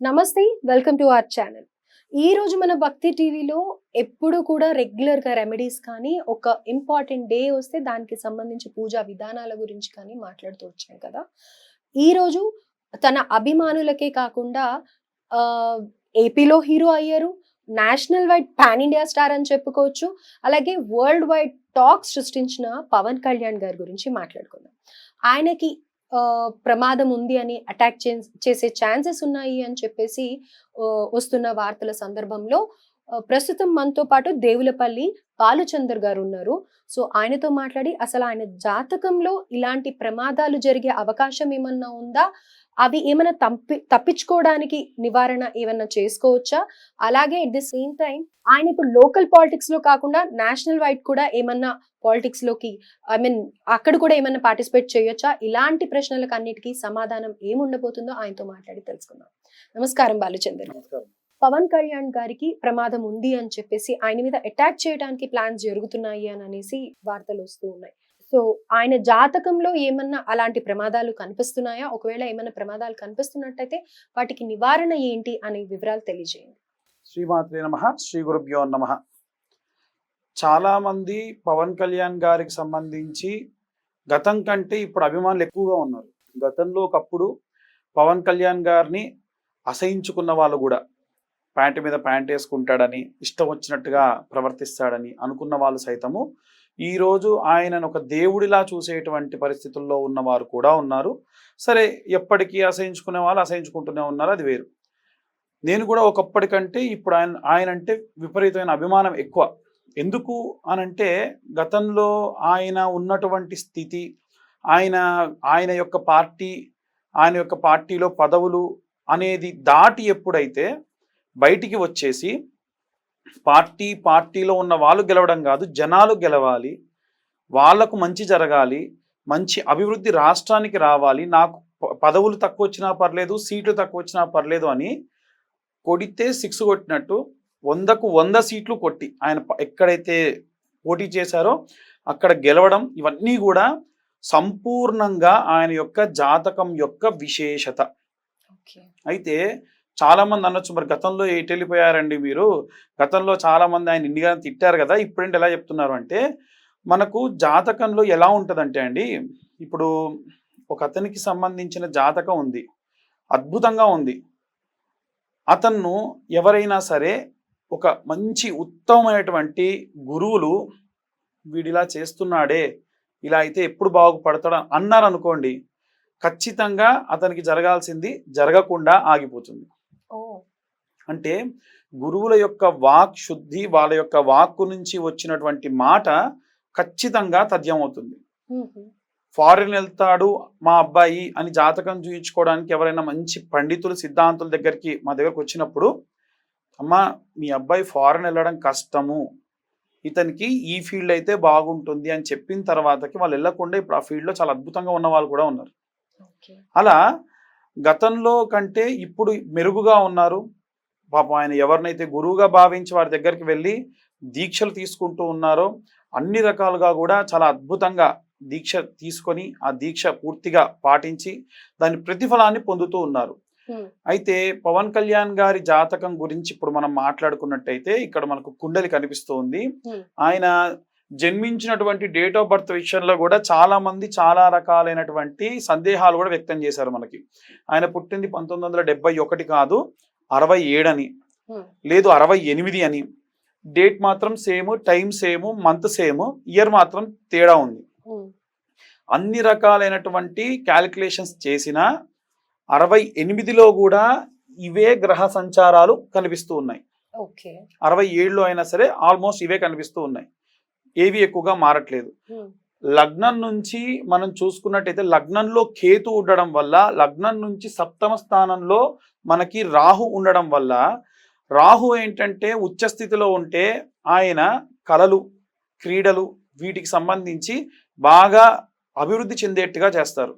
నమస్తే, welcome to our channel. ఈ రోజు మన భక్తి టీవీలో ఎప్పుడు కూడా రెగ్యులర్‌గా రెమెడీస్ కానీ, ఒక ఇంపార్టెంట్ డే వస్తే దానికి సంబంధించి పూజా విధానాల గురించి కానీ మాట్లాడుతూ వచ్చాం కదా! ఈరోజు తన అభిమానులకే కాకుండా ఏపీలో హీరో అయ్యారు. National wide pan India star అని చెప్పుకోవచ్చు. అలాగే వరల్డ్ వైడ్ టాక్ సృష్టించిన పవన్ కళ్యాణ్ గారి గురించి మాట్లాడుకుందాం. ఆయనకి ప్రమాదం ఉంది అని అటాక్ చేసే ఛాన్సెస్ ఉన్నాయి అని చెప్పేసి వస్తున్న వార్తల సందర్భంలో ప్రస్తుతం మనతో పాటు దేవులపల్లి బాలుచందర్ గారు ఉన్నారు. సో ఆయనతో మాట్లాడి అసలు ఆయన జాతకంలో ఇలాంటి ప్రమాదాలు జరిగే అవకాశం ఏమన్నా ఉందా, అవి ఏమైనా తప్పించుకోవడానికి నివారణ ఏమన్నా చేసుకోవచ్చా, అలాగే ఎట్ ది సేమ్ టైం ఆయన ఇప్పుడు లోకల్ పాలిటిక్స్ లో కాకుండా నేషనల్ వైడ్ కూడా ఏమన్నా పాలిటిక్స్ లోకి అక్కడ కూడా ఏమన్నా పార్టిసిపేట్ చేయొచ్చా, ఇలాంటి ప్రశ్నలకు అన్నిటికీ సమాధానం ఏముండబోతుందో ఆయనతో మాట్లాడి తెలుసుకుందాం. నమస్కారం బాలుచందర్. పవన్ కళ్యాణ్ గారికి ప్రమాదం ఉంది అని చెప్పేసి ఆయన మీద అటాక్ చేయడానికి ప్లాన్స్ జరుగుతున్నాయి అని అనేసి వార్తలు వస్తూ ఉన్నాయి. సో ఆయన జాతకంలో ఏమన్నా అలాంటి ప్రమాదాలు కనిపిస్తున్నాయా, ఒకవేళ ఏమన్నా ప్రమాదాలు కనిపిస్తున్నట్టయితే వాటికి నివారణ ఏంటి అనే వివరాలు తెలియజేయండి. శ్రీమాత్రే నమః, శ్రీ గురుభ్యో నమః. చాలా మంది పవన్ కళ్యాణ్ గారికి సంబంధించి గతం కంటే ఇప్పుడు అభిమానులు ఎక్కువగా ఉన్నారు. గతంలో ఒకప్పుడు పవన్ కళ్యాణ్ గారిని అసహించుకున్న వాళ్ళు కూడా ప్యాంటు మీద ప్యాంట్ వేసుకుంటాడని, ఇష్టం వచ్చినట్టుగా ప్రవర్తిస్తాడని అనుకున్న వాళ్ళు సైతము ఈరోజు ఆయనను ఒక దేవుడిలా చూసేటువంటి పరిస్థితుల్లో ఉన్నవారు కూడా ఉన్నారు. సరే, ఎప్పటికీ అసహించుకునే వాళ్ళు అసహించుకుంటూనే ఉన్నారు, అది వేరు. నేను కూడా ఒకప్పటికంటే ఇప్పుడు ఆయన అంటే విపరీతమైన అభిమానం ఎక్కువ. ఎందుకు అనంటే గతంలో ఆయన ఉన్నటువంటి స్థితి, ఆయన యొక్క పార్టీలో పదవులు అనేది దాటి ఎప్పుడైతే బయటికి వచ్చేసి పార్టీలో ఉన్న వాళ్ళు గెలవడం కాదు, జనాలు గెలవాలి, వాళ్లకు మంచి జరగాలి, మంచి అభివృద్ధి రాష్ట్రానికి రావాలి, నాకు పదవులు తక్కువ వచ్చినా పర్లేదు, సీట్లు తక్కువ వచ్చినా పర్లేదు అని కొడితే 6 కొట్టినట్టు 100కు 100 సీట్లు కొట్టి ఆయన ఎక్కడైతే పోటీ చేశారో అక్కడ గెలవడం, ఇవన్నీ కూడా సంపూర్ణంగా ఆయన యొక్క జాతకం యొక్క విశేషత. అయితే చాలా మంది అనొచ్చు, మరి గతంలో ఎటు వెళ్ళిపోయారండి మీరు, గతంలో చాలా మంది ఆయన ఇన్నిగా తిట్టారు కదా, ఇప్పుడేంటి ఎలా చెప్తున్నారు అంటే, మనకు జాతకంలో ఎలా ఉంటుందంటే అండి, ఇప్పుడు ఒక అతనికి సంబంధించిన జాతకం ఉంది, అద్భుతంగా ఉంది. అతను ఎవరైనా సరే ఒక మంచి ఉత్తమమైనటువంటి గురువులు వీడిలా చేస్తున్నాడే, ఇలా అయితే ఎప్పుడు బాగుపడతాడు అన్నారు అనుకోండి, ఖచ్చితంగా అతనికి జరగాల్సింది జరగకుండా ఆగిపోతుంది. అంటే గురువుల యొక్క వాక్ శుద్ధి, వాళ్ళ యొక్క వాక్కు నుంచి వచ్చినటువంటి మాట ఖచ్చితంగా తథ్యం అవుతుంది. ఫారిన్ వెళ్తాడు మా అబ్బాయి అని జాతకం చూయించుకోవడానికి ఎవరైనా మంచి పండితులు సిద్ధాంతుల మా దగ్గరకు వచ్చినప్పుడు, అమ్మా మీ అబ్బాయి ఫారిన్ వెళ్ళడం కష్టము, ఇతనికి ఈ ఫీల్డ్ అయితే బాగుంటుంది అని చెప్పిన తర్వాతకి వాళ్ళు వెళ్ళకుండా ఇప్పుడు ఆ ఫీల్డ్లో చాలా అద్భుతంగా ఉన్న వాళ్ళు కూడా ఉన్నారు. అలా గతంలో కంటే ఇప్పుడు మెరుగుగా ఉన్నారు. పాపం ఆయన ఎవరినైతే గురువుగా భావించి వారి దగ్గరికి వెళ్ళి దీక్షలు తీసుకుంటూ ఉన్నారో అన్ని రకాలుగా కూడా చాలా అద్భుతంగా దీక్ష తీసుకొని ఆ దీక్ష పూర్తిగా పాటించి దాని ప్రతిఫలాన్ని పొందుతూ ఉన్నారు. అయితే పవన్ కళ్యాణ్ గారి జాతకం గురించి ఇప్పుడు మనం మాట్లాడుకున్నట్టయితే ఇక్కడ మనకు కుండలి కనిపిస్తుంది. ఆయన జన్మించినటువంటి డేట్ ఆఫ్ బర్త్ విషయంలో కూడా చాలా మంది చాలా రకాలైనటువంటి సందేహాలు కూడా వ్యక్తం చేశారు. మనకి ఆయన పుట్టింది 1971 కాదు, 67 అని, లేదు 68 అని. డేట్ మాత్రం same, time same, month same, year మాత్రం తేడా ఉంది. అన్ని రకాలైనటువంటి క్యాలిక్యులేషన్స్ చేసిన 68లో కూడా ఇవే గ్రహ సంచారాలు కనిపిస్తూ ఉన్నాయి. 67లో అయినా సరే ఆల్మోస్ట్ ఇవే కనిపిస్తూ ఉన్నాయి, ఏవి ఎక్కువగా మారట్లేదు. లగ్నం నుంచి మనం చూసుకున్నట్టయితే లగ్నంలో కేతు ఉండడం వల్ల, లగ్నం నుంచి 7వ స్థానంలో మనకి రాహు ఉండడం వల్ల, రాహు ఏంటంటే ఉచ్చస్థితిలో ఉంటే ఆయన కళలు, క్రీడలు వీటికి సంబంధించి బాగా అభివృద్ధి చెందేట్టుగా చేస్తారు.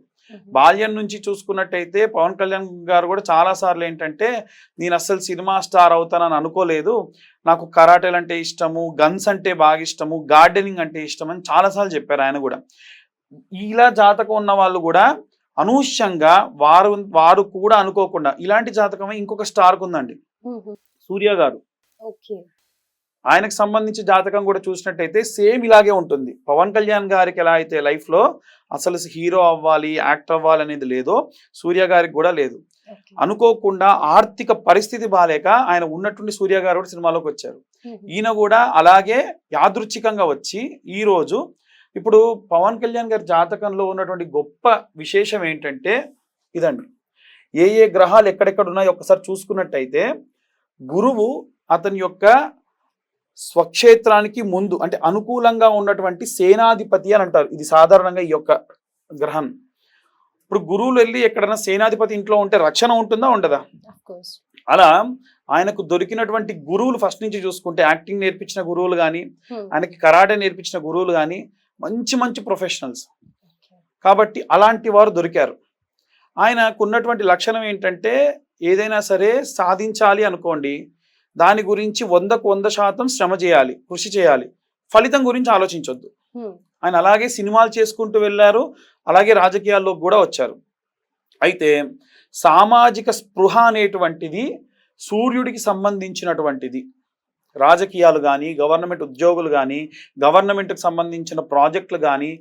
బాల్యం నుంచి చూసుకున్నట్టయితే పవన్ కళ్యాణ్ గారు కూడా చాలా సార్లు ఏంటంటే, నేను అస్సలు సినిమా స్టార్ అవుతానని అనుకోలేదు, నాకు కరాటేలు అంటే ఇష్టము, గన్స్ అంటే బాగా ఇష్టము, గార్డెనింగ్ అంటే ఇష్టం అని చాలాసార్లు చెప్పారు ఆయన కూడా. ఇలా జాతకం ఉన్న వాళ్ళు కూడా అనూహ్యంగా వారు వారు కూడా అనుకోకుండా ఇలాంటి జాతకమే ఇంకొక స్టార్కు ఉందండి, సూర్య గారు. ఓకే. ఆయనకు సంబంధించి జాతకం కూడా చూసినట్టయితే సేమ్ ఇలాగే ఉంటుంది. పవన్ కళ్యాణ్ గారికి ఎలా అయితే లైఫ్లో అసలు హీరో అవ్వాలి, యాక్టర్ అవ్వాలి అనేది లేదో, సూర్య గారికి కూడా లేదు. అనుకోకుండా ఆర్థిక పరిస్థితి బాలేక ఆయన ఉన్నట్టుండి సూర్య గారు కూడా సినిమాలోకి వచ్చారు. ఈయన కూడా అలాగే యాదృచ్ఛికంగా వచ్చి ఈరోజు ఇప్పుడు పవన్ కళ్యాణ్ గారి జాతకంలో ఉన్నటువంటి గొప్ప విశేషం ఏంటంటే ఇదండి. ఏ ఏ గ్రహాలు ఎక్కడెక్కడ ఉన్నాయో ఒకసారి చూసుకున్నట్టయితే గురువు అతని యొక్క స్వక్షేత్రానికి ముందు అంటే అనుకూలంగా ఉన్నటువంటి సేనాధిపతి అని అంటారు. ఇది సాధారణంగా ఈ యొక్క గ్రహం. ఇప్పుడు గురువులు వెళ్ళి ఎక్కడైనా సేనాధిపతి ఇంట్లో ఉంటే రక్షణ ఉంటుందా, ఉండదా? అలా ఆయనకు దొరికినటువంటి గురువులు ఫస్ట్ నుంచి చూసుకుంటే యాక్టింగ్ నేర్పించిన గురువులు కానీ, ఆయనకి కరాటే నేర్పించిన గురువులు కానీ మంచి మంచి ప్రొఫెషనల్స్. కాబట్టి అలాంటి వారు దొరికారు. ఆయనకు ఉన్నటువంటి లక్షణం ఏంటంటే ఏదైనా సరే సాధించాలి అనుకోండి, దాని గురించి 100కు 100% శ్రమ చేయాలి, కృషి చేయాలి, ఫలితం గురించి ఆలోచించొద్దు. ఆయన అలాగే సినిమాలు చేసుకుంటూ వెళ్ళారు, అలాగే రాజకీయాల్లోకి కూడా వచ్చారు. అయితే సామాజిక స్పృహ అనేటువంటిది సూర్యుడికి సంబంధించినటువంటిది. రాజకీయాలు కానీ, గవర్నమెంట్ ఉద్యోగులు కానీ, గవర్నమెంట్కి సంబంధించిన ప్రాజెక్టులు కానీ,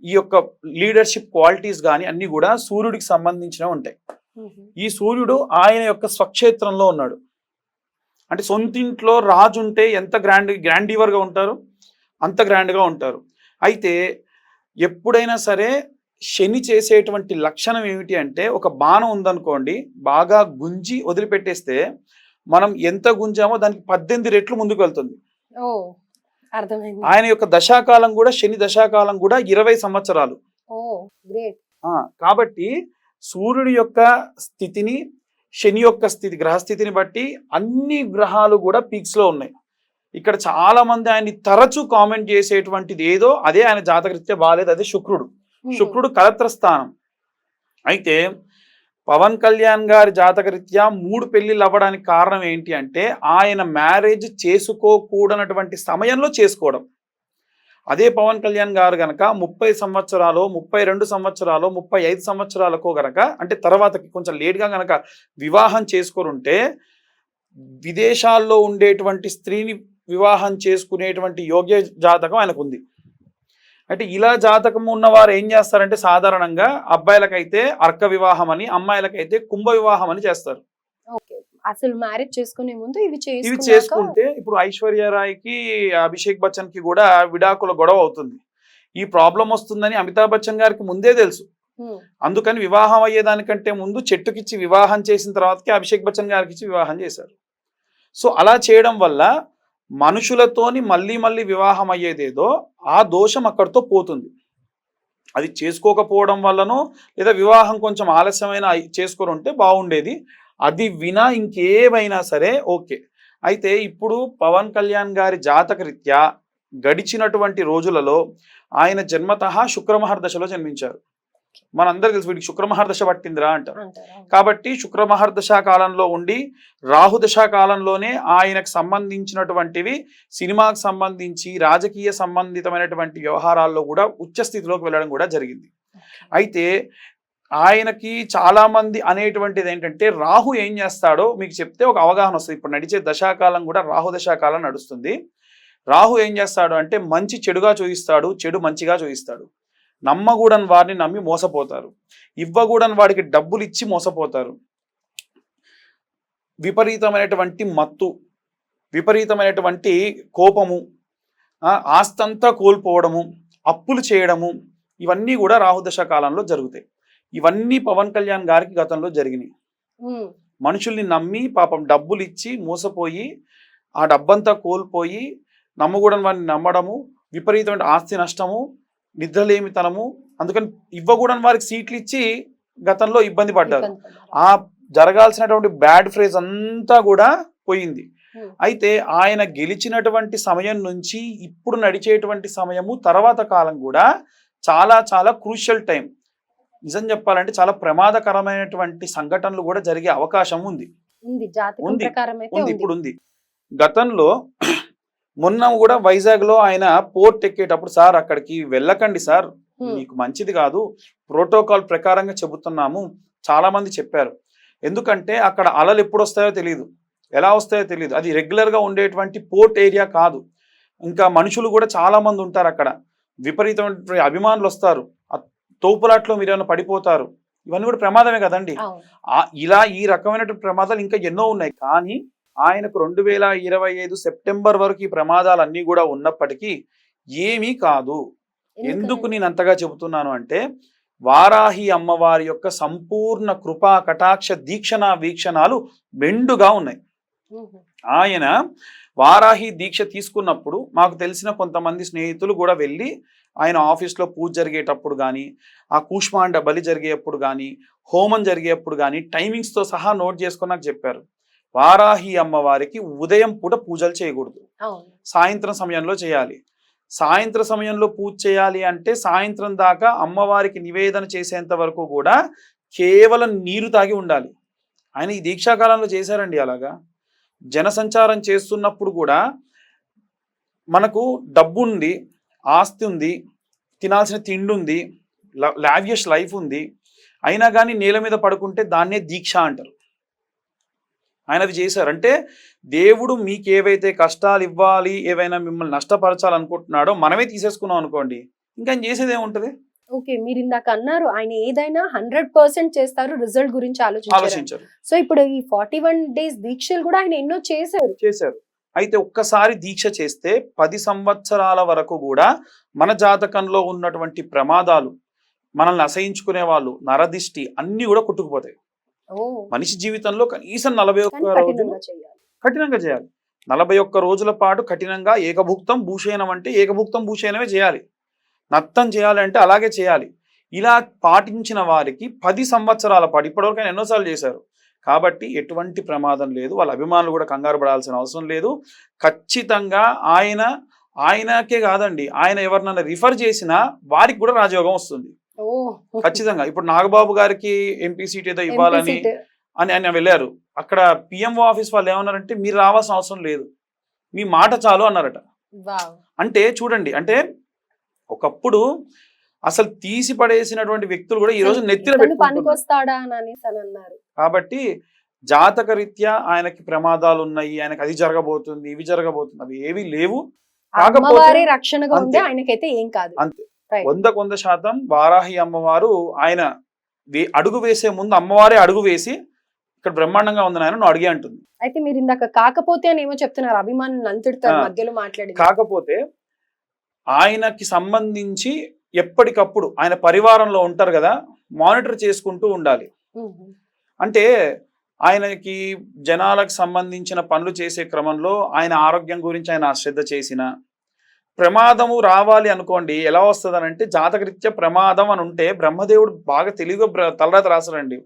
ఈ యొక్క లీడర్షిప్ క్వాలిటీస్ కానీ అన్నీ కూడా సూర్యుడికి సంబంధించినవి ఉంటాయి. ఈ సూర్యుడు ఆయన యొక్క స్వక్షేత్రంలో ఉన్నాడు. అంటే సొంతింట్లో రాజు ఉంటే ఎంత గ్రాండీవర్గా ఉంటారు, అంత గ్రాండ్గా ఉంటారు. అయితే ఎప్పుడైనా సరే శని చేసేటువంటి లక్షణం ఏమిటి అంటే, ఒక బాణం ఉందనుకోండి, బాగా గుంజి వదిలిపెట్టేస్తే మనం ఎంత గుంజామో దానికి 18 రెట్లు ముందుకు వెళ్తుంది. ఆయన యొక్క దశాకాలం కూడా, శని దశాకాలం కూడా 20 సంవత్సరాలు. కాబట్టి సూర్యుడి యొక్క స్థితిని, శని యొక్క స్థితి, గ్రహస్థితిని బట్టి అన్ని గ్రహాలు కూడా పీక్స్ లో ఉన్నాయి. ఇక్కడ చాలా మంది ఆయన్ని తరచూ కామెంట్ చేసేటువంటిది ఏదో అదే ఆయన జాతకరీత్యా బాలేదు, అదే శుక్రుడు. శుక్రుడు కలత్ర స్థానం. అయితే పవన్ కళ్యాణ్ గారి జాతకరీత్యా 3 పెళ్లిళ్ళు అవ్వడానికి కారణం ఏంటి అంటే ఆయన మ్యారేజ్ చేసుకోకూడనటువంటి సమయంలో చేసుకోవడం. అదే పవన్ కళ్యాణ్ గారు గనక 30 సంవత్సరాలు, 32 సంవత్సరాలు, 35 సంవత్సరాలకు గనక, అంటే తర్వాతకి కొంచెం లేట్గా గనక వివాహం చేసుకొనుంటే విదేశాల్లో ఉండేటువంటి స్త్రీని వివాహం చేసుకునేటువంటి యోగ్య జాతకం ఆయనకు ఉంది. అంటే ఇలా జాతకం ఉన్నవారు ఏం చేస్తారంటే సాధారణంగా అబ్బాయిలకైతే అర్క వివాహం అని, అమ్మాయిలకైతే కుంభ వివాహం అని చేస్తారు. అసలు మ్యారేజ్ చేసుకునే ముందు ఇవి చేసుకుంటే ఇప్పుడు ఐశ్వర్యరాయ్కి, అభిషేక్ బచ్చన్ కి కూడా విడాకుల గొడవ అవుతుంది. ఈ ప్రాబ్లం వస్తుందని అమితాబ్ బచ్చన్ గారికి ముందే తెలుసు. అందుకని వివాహం అయ్యేదానికంటే ముందు చెట్టుకిచ్చి వివాహం చేసిన తర్వాతకి అభిషేక్ బచ్చన్ గారికి ఇచ్చి వివాహం చేశారు. సో అలా చేయడం వల్ల మనుషులతోని మళ్ళీ మళ్ళీ వివాహం అయ్యేదేదో ఆ దోషం అక్కడితో పోతుంది. అది చేసుకోకపోవడం వల్లనో లేదా వివాహం కొంచెం ఆలస్యమైన చేసుకొని ఉంటే బాగుండేది. అది వినా ఇంకేమైనా సరే ఓకే. అయితే ఇప్పుడు పవన్ కళ్యాణ్ గారి జాతకరీత్యా గడిచినటువంటి రోజులలో ఆయన జన్మతః శుక్రమహర్దశలో జన్మించారు. మనందరూ తెలుసు వీడికి శుక్రమహర్దశ పట్టిందిరా అంటారు. కాబట్టి శుక్రమహర్దశ కాలంలో ఉండి రాహుదశ కాలంలోనే ఆయనకు సంబంధించినటువంటివి సినిమాకు సంబంధించి రాజకీయ సంబంధితమైనటువంటి వ్యవహారాల్లో కూడా ఉచ్చ స్థితిలోకి వెళ్ళడం కూడా జరిగింది. అయితే ఆయనకి చాలా మంది అనేటువంటిది ఏంటంటే రాహు ఏం చేస్తాడో మీకు చెప్తే ఒక అవగాహన వస్తుంది. ఇప్పుడు నడిచే దశాకాలం కూడా రాహుదశాకాలం నడుస్తుంది. రాహు ఏం చేస్తాడు అంటే మంచి చెడుగా చూపిస్తాడు, చెడు మంచిగా చూపిస్తాడు. నమ్మకూడని వారిని నమ్మి మోసపోతారు, ఇవ్వకూడని వాడికి డబ్బులు ఇచ్చి మోసపోతారు. విపరీతమైనటువంటి మత్తు, విపరీతమైనటువంటి కోపము, ఆస్తంతా కోల్పోవడము, అప్పులు చేయడము, ఇవన్నీ కూడా రాహుదశ కాలంలో జరుగుతాయి. ఇవన్నీ పవన్ కళ్యాణ్ గారికి గతంలో జరిగినాయి. మనుషుల్ని నమ్మి పాపం డబ్బులు ఇచ్చి మోసపోయి ఆ డబ్బంతా కోల్పోయి నమ్మకూడని వాడిని నమ్మడము, విపరీతమైన ఆస్తి నష్టము, నిద్రలేమితనము, అందుకని ఇవ్వకూడని వారికి సీట్లు ఇచ్చి గతంలో ఇబ్బంది పడ్డారు. ఆ జరగాల్సినటువంటి బ్యాడ్ ఫ్రేజ్ అంతా కూడా పోయింది. అయితే ఆయన గెలిచినటువంటి సమయం నుంచి ఇప్పుడు నడిచేటువంటి సమయము తర్వాత కాలం కూడా చాలా చాలా క్రూషియల్ టైం. నిజం చెప్పాలంటే చాలా ప్రమాదకరమైనటువంటి సంఘటనలు కూడా జరిగే అవకాశం ఉంది. ఇప్పుడు ఉంది. గతంలో మొన్న కూడా వైజాగ్ లో ఆయన పోర్ట్ ఎక్కేటప్పుడు సార్ అక్కడికి వెళ్ళకండి సార్, మీకు మంచిది కాదు, ప్రోటోకాల్ ప్రకారంగా చెబుతున్నాము. చాలా మంది చెప్పారు. ఎందుకంటే అక్కడ అలలు ఎప్పుడు వస్తాయో తెలియదు, ఎలా వస్తాయో తెలియదు. అది రెగ్యులర్గా ఉండేటువంటి పోర్ట్ ఏరియా కాదు. ఇంకా మనుషులు కూడా చాలా మంది ఉంటారు అక్కడ, విపరీతమైన అభిమానులు వస్తారు. ఆ తోపులాట్లో మీరు ఏమైనా పడిపోతారు, ఇవన్నీ కూడా ప్రమాదమే కదండి. ఇలా ఈ రకమైనటువంటి ప్రమాదాలు ఇంకా ఎన్నో ఉన్నాయి. కానీ ఆయనకు 2025 సెప్టెంబర్ వరకు ఈ ప్రమాదాలన్నీ కూడా ఉన్నప్పటికీ ఏమీ కాదు. ఎందుకు నేను అంతగా చెబుతున్నాను అంటే, వారాహి అమ్మవారి యొక్క సంపూర్ణ కృపా కటాక్ష దీక్షణ వీక్షణాలు మెండుగా ఉన్నాయి. ఆయన వారాహి దీక్ష తీసుకున్నప్పుడు మాకు తెలిసిన కొంతమంది స్నేహితులు కూడా వెళ్ళి ఆయన ఆఫీస్లో పూజ జరిగేటప్పుడు కానీ, ఆ కూష్మాండ బలి జరిగేటప్పుడు కానీ, హోమం జరిగేటప్పుడు కానీ టైమింగ్స్తో సహా నోట్ చేసుకొని నాకు చెప్పారు. వారాహి అమ్మవారికి ఉదయం పూట పూజలు చేయకూడదు, సాయంత్రం సమయంలో చేయాలి. సాయంత్రం సమయంలో పూజ చేయాలి అంటే సాయంత్రం దాకా అమ్మవారికి నివేదన చేసేంత వరకు కూడా కేవలం నీరు తాగి ఉండాలి. ఆయన ఈ దీక్షాకాలంలో చేశారండి అలాగా. జనసంచారం చేస్తున్నప్పుడు కూడా మనకు డబ్బు ఉంది, ఆస్తి ఉంది, తినాల్సిన తిండి ఉంది, లావియస్ లైఫ్ ఉంది, అయినా కానీ నేల మీద పడుకుంటే దాన్నే దీక్ష అంటారు. ఆయన అది చేశారు. అంటే దేవుడు మీకు ఏవైతే కష్టాలు ఇవ్వాలి, ఏవైనా మిమ్మల్ని నష్టపరచాలనుకుంటున్నాడో మనమే తీసేసుకున్నాం అనుకోండి, ఇంకా ఆయన చేసేది ఏముంటది. ఓకే, మీరు ఇందాక అన్నారు ఆయన ఏదైనా 100% చేస్తారు, రిజల్ట్ గురించి ఆలోచించారు. సో ఇప్పుడు ఈ 41 days దీక్షలు కూడా ఆయన ఎన్నో చేశారు. అయితే ఒక్కసారి దీక్ష చేస్తే 10 సంవత్సరాల వరకు కూడా మన జాతకంలో ఉన్నటువంటి ప్రమాదాలు, మనల్ని అసహించుకునే వాళ్ళు, నరదిష్టి అన్ని కూడా కొట్టుకుపోతాయి. మనిషి జీవితంలో కనీసం 41 రోజులు కఠినంగా చేయాలి. 41 రోజుల పాటు కఠినంగా ఏకభుక్తం భూషయనం అంటే ఏకభుక్తం భూషయనమే చేయాలి. నత్తం చేయాలంటే అలాగే చేయాలి. ఇలా పాటించిన వారికి 10 సంవత్సరాల పాటు ఇప్పటివరకు ఆయన ఎన్నోసార్లు చేశారు. కాబట్టి ఎటువంటి ప్రమాదం లేదు, వాళ్ళ అభిమానులు కూడా కంగారు పడాల్సిన అవసరం లేదు. ఖచ్చితంగా ఆయనకే కాదండి, ఆయన ఎవరినైనా రిఫర్ చేసినా వారికి కూడా రాజయోగం వస్తుంది ఖచ్చితంగా. ఇప్పుడు నాగబాబు గారికి ఎంపీ సీట్ ఏదో ఇవ్వాలని ఆయన వెళ్ళారు. అక్కడ పిఎంఓ ఆఫీస్ వాళ్ళు ఏమన్నారంటే మీరు రావాల్సిన అవసరం లేదు, మీ మాట చాలు అన్నారట. అంటే చూడండి, అంటే ఒకప్పుడు అసలు తీసి పడేసినటువంటి వ్యక్తులు కూడా ఈ రోజు నెత్తిన పెట్టుకుంటున్నారు. కాబట్టి జాతక రీత్యా ఆయనకి ప్రమాదాలు ఉన్నాయి, ఆయనకి అది జరగబోతుంది, ఇవి జరగబోతుంది, అవి ఏవి లేవు. కాకపోతే రక్షణగా ఉంది, ఆయనకైతే ఏం కాదు. అంతే, 100% వారాహి అమ్మవారు ఆయన అడుగు వేసే ముందు అమ్మవారే అడుగు వేసి ఇక్కడ బ్రహ్మాండంగా ఉందని ఆయన నువ్వు అడిగే అంటుంది. అయితే మీరు ఇందాక కాకపోతే అని ఏమో చెప్తున్నారు, అభిమానులు అంతటితో మధ్యలో మాట్లాడి. కాకపోతే ఆయనకి సంబంధించి ఎప్పటికప్పుడు ఆయన పరివారంలో ఉంటారు కదా, మానిటర్ చేసుకుంటూ ఉండాలి. అంటే ఆయనకి జనాలకు సంబంధించిన పనులు చేసే క్రమంలో ఆయన ఆరోగ్యం గురించి ఆయన శ్రద్ధ చేసిన, ప్రమాదము రావాలి అనుకోండి ఎలా వస్తుంది అంటే జాతకరీత్యా ప్రమాదం అని ఉంటే బ్రహ్మదేవుడు బాగా తెలివిగా తలరాత రాశారండి.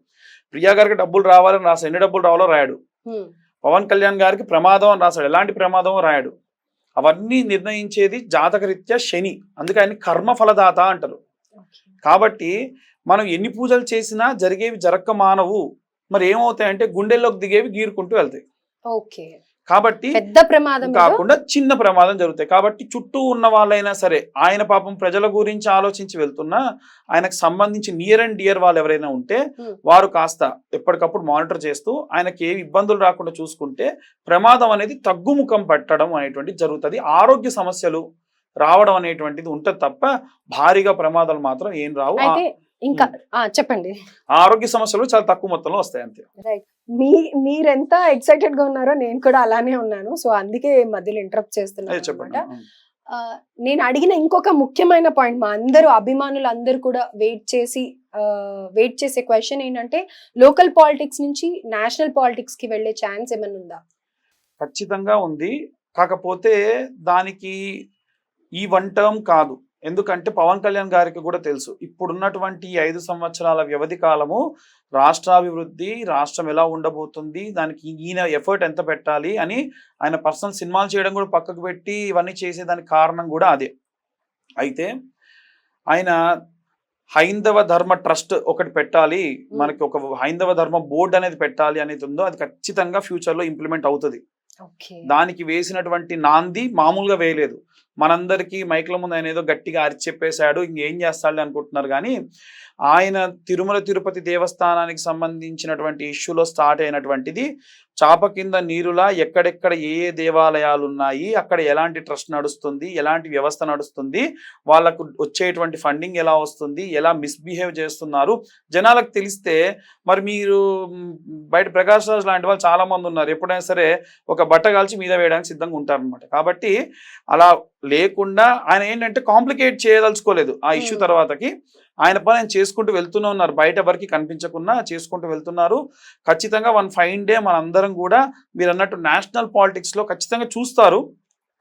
ప్రియా గారికి డబ్బులు రావాలని రాశాడు, ఎన్ని డబ్బులు రావాలో రాయాడు. పవన్ కళ్యాణ్ గారికి ప్రమాదం అని రాశాడు, ఎలాంటి ప్రమాదం రాయాడు. అవన్నీ నిర్ణయించేది జాతకరీత్యా శని, అందుకే ఆయన కర్మఫలదాత అంటారు. కాబట్టి మనం ఎన్ని పూజలు చేసినా జరిగేవి జరక్క మానవు. మరి ఏమవుతాయంటే గుండెల్లోకి దిగేవి గీరుకుంటూ వెళ్తాయి. కాబట్టి పెద్ద ప్రమాదం కాకుండా చిన్న ప్రమాదం జరుగుతాయి. కాబట్టి చుట్టూ ఉన్న వాళ్ళైనా సరే ఆయన పాపం ప్రజల గురించి ఆలోచించి వెళ్తున్నా, ఆయనకు సంబంధించి నియర్ అండ్ డియర్ వాళ్ళు ఎవరైనా ఉంటే వారు కాస్త ఎప్పటికప్పుడు మానిటర్ చేస్తూ ఆయనకి ఏ ఇబ్బందులు రాకుండా చూసుకుంటే ప్రమాదం అనేది తగ్గుముఖం పట్టడం అనేటువంటిది జరుగుతుంది. ఆరోగ్య సమస్యలు రావడం అనేటువంటిది ఉంటుంది తప్ప భారీగా ప్రమాదాలు మాత్రం ఏం రావు. ఇంకా చెప్పండి. ఆరోగ్య సమస్యలు చాలా తక్కువ మొత్తంలో వస్తాయి అంతే. రైట్, మీరెంత ఎక్సైటెడ్ గా ఉన్నారో నేను కూడా అలానే ఉన్నాను. సో అందుకే మధ్యలో ఇంటరప్ట్ చేస్తున్నాను అన్నమాట. నేను అడిగిన ఇంకొక ముఖ్యమైన పాయింట్, మా అందరూ అభిమానులు అందరూ కూడా వెయిట్ చేసే క్వశ్చన్ ఏంటంటే, లోకల్ పాలిటిక్స్ నుంచి నేషనల్ పాలిటిక్స్ కి వెళ్లే ఛాన్స్ ఏమైనా ఉందా? ఖచ్చితంగా ఉంది. కాకపోతే దానికి ఈ వన్ టర్మ్ కాదు. ఎందుకంటే పవన్ కళ్యాణ్ గారికి కూడా తెలుసు ఇప్పుడున్నటువంటి 5 సంవత్సరాల వ్యవధి కాలము రాష్ట్రాభివృద్ధి, రాష్ట్రం ఎలా ఉండబోతుంది, దానికి ఈయన ఎఫర్ట్ ఎంత పెట్టాలి అని ఆయన పర్సనల్ సినిమాలు చేయడం కూడా పక్కకు పెట్టి ఇవన్నీ చేసేదానికి కారణం కూడా అదే. అయితే ఆయన హైందవ ధర్మ ట్రస్ట్ ఒకటి పెట్టాలి, మనకి ఒక హైందవ ధర్మ బోర్డు అనేది పెట్టాలి అనేది ఉందో అది ఖచ్చితంగా ఫ్యూచర్లో ఇంప్లిమెంట్ అవుతుంది. దానికి వేసినటువంటి నాంది మామూలుగా వేయలేదు. మనందరికీ మైక్ల ముందు ఆయన ఏదో గట్టిగా అరిచి చెప్పేశాడు, ఇంకేం చేస్తాడు అనుకుంటున్నారు. కానీ ఆయన తిరుమల తిరుపతి దేవస్థానానికి సంబంధించినటువంటి ఇష్యూలో స్టార్ట్ అయినటువంటిది చాప కింద నీరులా ఎక్కడెక్కడ ఏ ఏ దేవాలయాలు ఉన్నాయి, అక్కడ ఎలాంటి ట్రస్ట్ నడుస్తుంది, ఎలాంటి వ్యవస్థ నడుస్తుంది, వాళ్ళకు వచ్చేటువంటి ఫండింగ్ ఎలా వస్తుంది, ఎలా మిస్బిహేవ్ చేస్తున్నారు జనాలకు తెలిస్తే, మరి మీరు బయట ప్రకాష్ రాజ్ లాంటి వాళ్ళు చాలా మంది ఉన్నారు, ఎప్పుడైనా సరే ఒక బట్ట కాల్చి మీద వేయడానికి సిద్ధంగా ఉంటారనమాట. కాబట్టి అలా లేకుండా ఆయన ఏంటంటే కాంప్లికేట్ చేయదలుచుకోలేదు ఆ ఇష్యూ తర్వాతకి. ఆయన పని ఆయన చేసుకుంటూ వెళ్తూనే ఉన్నారు, బయట ఎవరికి కనిపించకుండా చేసుకుంటూ వెళ్తున్నారు. ఖచ్చితంగా వన్ ఫైన్ డే మనందరం కూడా మీరు అన్నట్టు నేషనల్ పాలిటిక్స్ లో ఖచ్చితంగా చూస్తారు.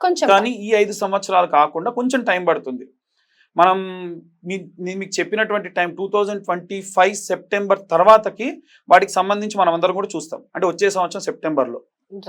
కొంచెం కానీ ఈ 5 సంవత్సరాలు కాకుండా కొంచెం టైం పడుతుంది. మనం నేను మీకు చెప్పినటువంటి టైం 2025 సెప్టెంబర్ తర్వాతకి వాటికి సంబంధించి మనం అందరం కూడా చూస్తాం, అంటే వచ్చే సంవత్సరం సెప్టెంబర్లో.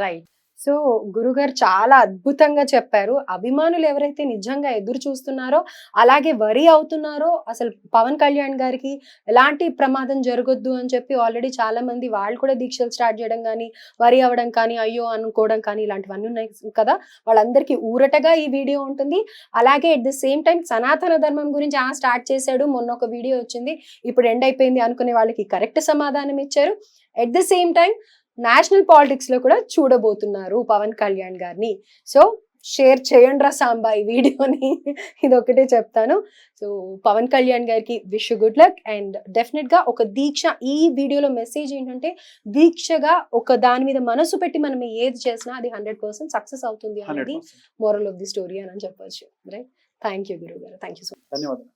రైట్. సో గురుగారు చాలా అద్భుతంగా చెప్పారు. అభిమానులు ఎవరైతే నిజంగా ఎదురు చూస్తున్నారో, అలాగే వరి అవుతున్నారో, అసలు పవన్ కళ్యాణ్ గారికి ఎలాంటి ప్రమాదం జరగొద్దు అని చెప్పి ఆల్రెడీ చాలా మంది వాళ్ళు కూడా దీక్షలు స్టార్ట్ చేయడం కానీ, వరి అవ్వడం కానీ, అయ్యో అనుకోవడం కానీ ఇలాంటివన్నీ ఉన్నాయి కదా. వాళ్ళందరికీ ఊరటగా ఈ వీడియో ఉంటుంది. అలాగే ఎట్ ద సేమ్ టైం సనాతన ధర్మం గురించి స్టార్ట్ చేశాడు, మొన్న ఒక వీడియో వచ్చింది, ఇప్పుడు ఎండ్ అయిపోయింది అనుకునే వాళ్ళకి కరెక్ట్ సమాధానం ఇచ్చారు. At the same time national politics లో కూడా చూడబోతున్నారు పవన్ కళ్యాణ్ గారిని. సో షేర్ చేయండి రా సాంబా ఈ వీడియోని, ఇది ఒకటే చెప్తాను. సో పవన్ కళ్యాణ్ గారికి wish good luck. And definite గా ఒక దీక్ష, ఈ వీడియోలో మెసేజ్ ఏంటంటే దీక్షగా ఒక దాని మీద మనసు పెట్టి మనం ఏది చేసినా అది 100% సక్సెస్ అవుతుంది అనేది 100%. మోరల్ ఆఫ్ ది స్టోరీ అని చెప్పొచ్చు. రైట్. థ్యాంక్ యూ గురువు గారు, థ్యాంక్ యూ సో మచ్. ధన్యవాదాలు.